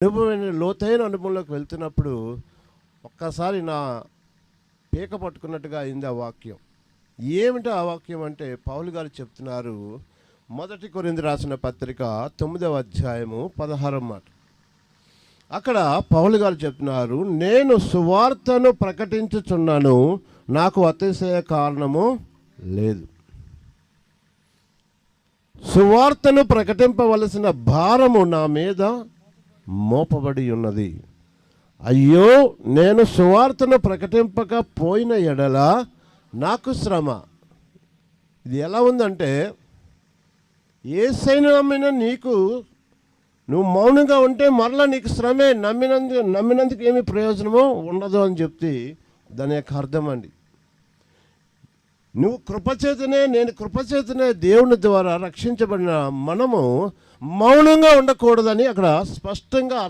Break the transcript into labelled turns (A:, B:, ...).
A: లోతైన అనుభవంలోకి వెళ్తున్నప్పుడు ఒక్కసారి నా పీక పట్టుకున్నట్టుగా అయింది ఆ వాక్యం. ఏమిటి ఆ వాక్యం అంటే, పౌలు గారు చెప్తున్నారు, 1 కొరింథీ రాసిన పత్రిక 9వ అధ్యాయము 16వ మాట. అక్కడ పౌలు గారు చెప్తున్నారు, నేను సువార్తను ప్రకటించుచున్నాను, నాకు అతిశయ కారణము లేదు. సువార్తను ప్రకటింపవలసిన భారము నా మీద మోపబడి ఉన్నది. అయ్యో, నేను సువార్తను ప్రకటింపకపోయిన ఎడల నాకు శ్రమ. ఇది ఎలా ఉందంటే, యేసయ్యను నమ్మిన నీకు నువ్వు మౌనంగా ఉంటే మరలా నీకు శ్రమే, నమ్మినందుకు ఏమి ప్రయోజనమో ఉండదు అని చెప్తే దాని యొక్క అర్థం అండి. నువ్వు కృపచేతనే, నేను కృపచేతనే దేవుని ద్వారా రక్షించబడిన మనము మౌనంగా ఉండకూడదని అక్కడ స్పష్టంగా